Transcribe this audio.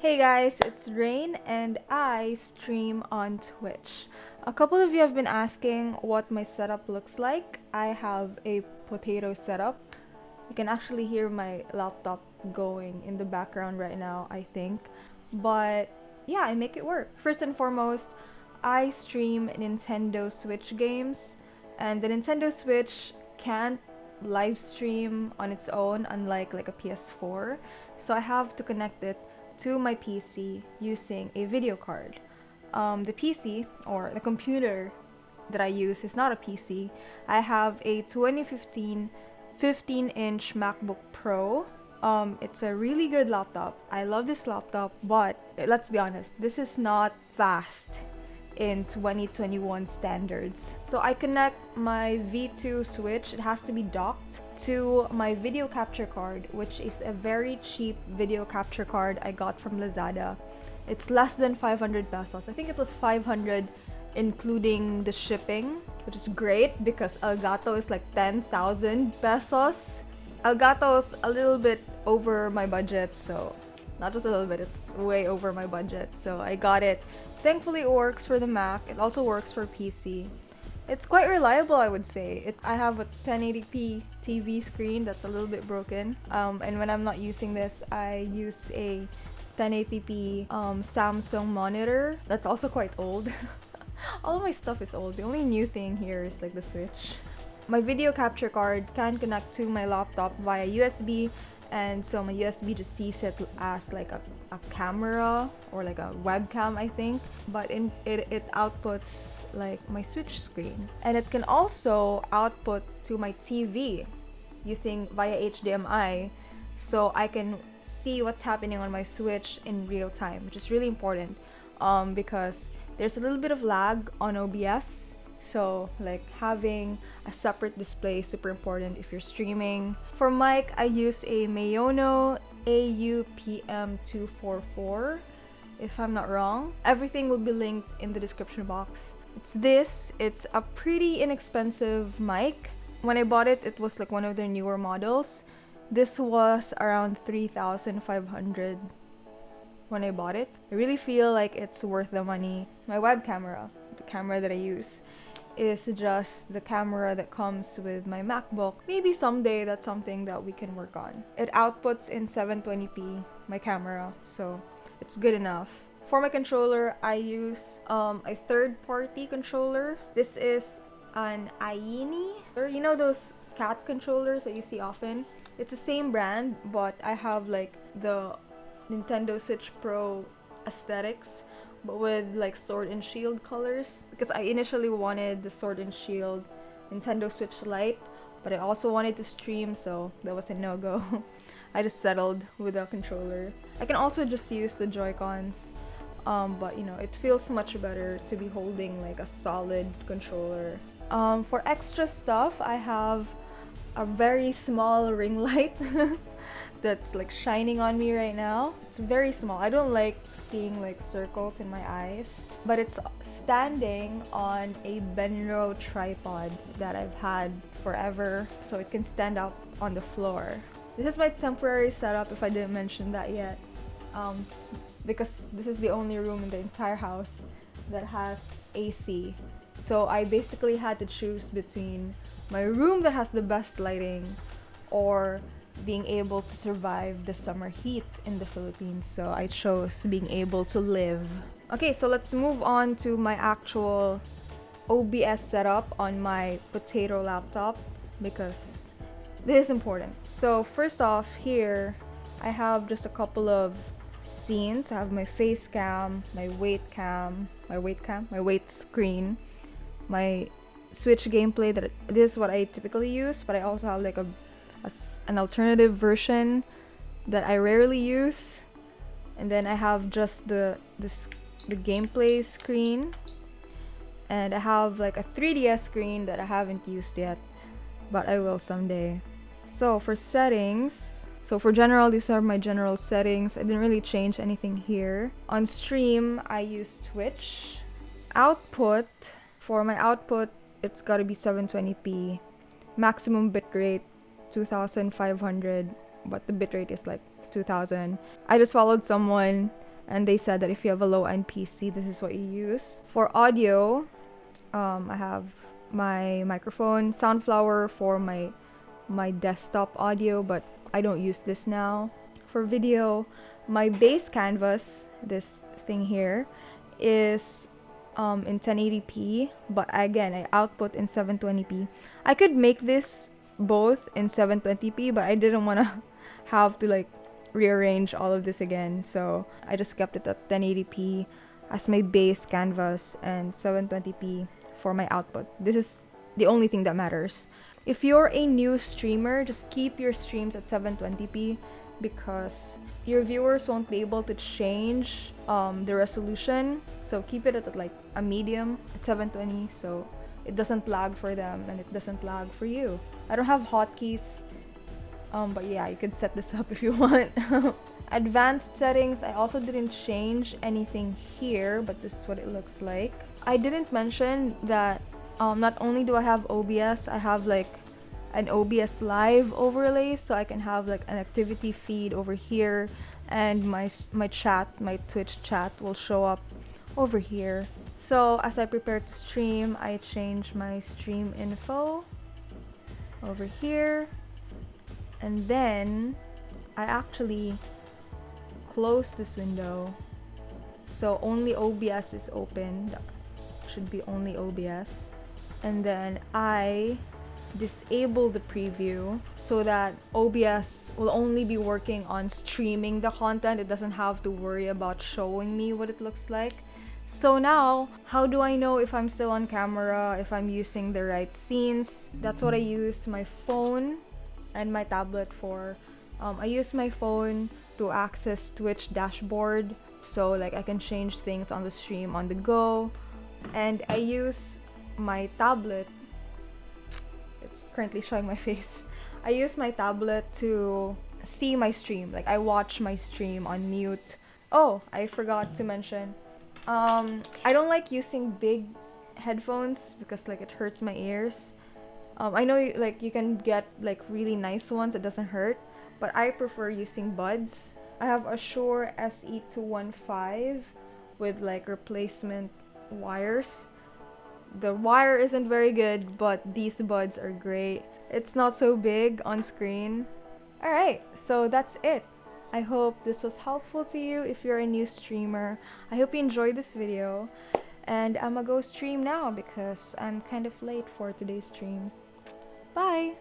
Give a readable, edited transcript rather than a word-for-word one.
Hey guys, it's Raine and I stream on Twitch. A couple of you have been asking what my setup looks like. I have a potato setup. You can actually hear my laptop going in the background right now, I think. But yeah, I make it work. First and foremost, I stream Nintendo Switch games, and the Nintendo Switch can't live stream on its own unlike like a PS4. So I have to connect it to my PC using a video card. The PC or the computer that I use is not a PC. I have a 2015 15-inch Macbook Pro. It's a really good laptop. I love this laptop, but let's be honest, this is not fast in 2021 standards. So I connect my V2 switch, it has to be docked, to my video capture card, which is a very cheap video capture card I got from Lazada. It's less than 500 pesos. I think it was 500 including the shipping, which is great because Elgato is like 10,000 pesos. Elgato's a little bit over my budget, so not just a little bit, it's way over my budget. So I got it. Thankfully it works for the Mac. It also works for PC. It's quite reliable, I would say. I have a 1080p TV screen that's a little bit broken. And when I'm not using this, I use a 1080p Samsung monitor that's also quite old. All of my stuff is old. The only new thing here is like the Switch. My video capture card can connect to my laptop via USB, and so my USB just sees it as like a camera or like a webcam, I think, but it outputs like my Switch screen, and it can also output to my TV using via HDMI, so I can see what's happening on my Switch in real time, which is really important because there's a little bit of lag on OBS. So like having a separate display is super important if you're streaming. For mic, I use a Mayono AUPM244, if I'm not wrong. Everything will be linked in the description box. It's a pretty inexpensive mic. When I bought it, it was like one of their newer models. This was around 3,500 when I bought it. I really feel like it's worth the money. My web camera, the camera that I use, is just the camera that comes with my MacBook. Maybe someday that's something that we can work on. It outputs in 720p, my camera, so it's good enough. For my controller, I use a third-party controller. This is an Aini. You know those cat controllers that you see often? It's the same brand, but I have like the Nintendo Switch Pro aesthetics, but with like sword and shield colors, because I initially wanted the sword and shield Nintendo Switch Lite, but I also wanted to stream, so that was a no-go. I just settled with a controller. I can also just use the Joy-Cons, but you know, it feels much better to be holding like a solid controller. For extra stuff, I have a very small ring light that's like shining on me right now. It's very small. I don't like seeing like circles in my eyes, but it's standing on a Benro tripod that I've had forever, so it can stand up on the floor. This is my temporary setup, if I didn't mention that yet, because this is the only room in the entire house that has AC. So I basically had to choose between my room that has the best lighting or being able to survive the summer heat in the Philippines, so I chose being able to live. Okay, so let's move on to my actual OBS setup on my potato laptop, because this is important. So first off, here I have just a couple of scenes. I have my face cam, my weight screen, my Switch gameplay. This is what I typically use, but I also have like an alternative version that I rarely use, and then I have just the gameplay screen, and I have like a 3DS screen that I haven't used yet, but I will someday. So for settings, for general, these are my general settings. I didn't really change anything here. On stream, I use Twitch. Output, for my output, it's gotta be 720p. Maximum bitrate 2,500, but the bitrate is like 2,000. I just followed someone and they said that if you have a low-end PC, this is what you use. For audio, I have my microphone, Soundflower for my desktop audio, but I don't use this now. For video, my base canvas, this thing here, is in 1080p, but again, I output in 720p. I could make this both in 720p, but I didn't want to have to like rearrange all of this again, so I just kept it at 1080p as my base canvas and 720p for my output. This is the only thing that matters. If you're a new streamer, just keep your streams at 720p because your viewers won't be able to change the resolution. So keep it at like a medium at 720 so it doesn't lag for them and it doesn't lag for you. I don't have hotkeys, but yeah, you could set this up if you want. Advanced settings, I also didn't change anything here, but this is what it looks like. I didn't mention that not only do I have OBS, I have like an OBS Live Overlay, so I can have like an activity feed over here, and my chat, my Twitch chat will show up over here. So as I prepare to stream, I change my stream info over here, and then I actually close this window so only OBS is open. That should be only OBS, and then I disable the preview so that OBS will only be working on streaming the content. It doesn't have to worry about showing me what it looks like. So now, how do I know if I'm still on camera, if I'm using the right scenes? That's what I use my phone and my tablet for. I use my phone to access Twitch dashboard, so like I can change things on the stream on the go, and I use my tablet. It's currently showing my face. I use my tablet to see my stream. Like I watch my stream on mute. Oh, I forgot to mention. I don't like using big headphones because like it hurts my ears. I know like you can get like really nice ones. It doesn't hurt, but I prefer using buds. I have a Shure SE215 with like replacement wires. The wire isn't very good, but these buds are great. It's not so big on screen. Alright, so that's it. I hope this was helpful to you if you're a new streamer. I hope you enjoyed this video. And I'ma go stream now because I'm kind of late for today's stream. Bye!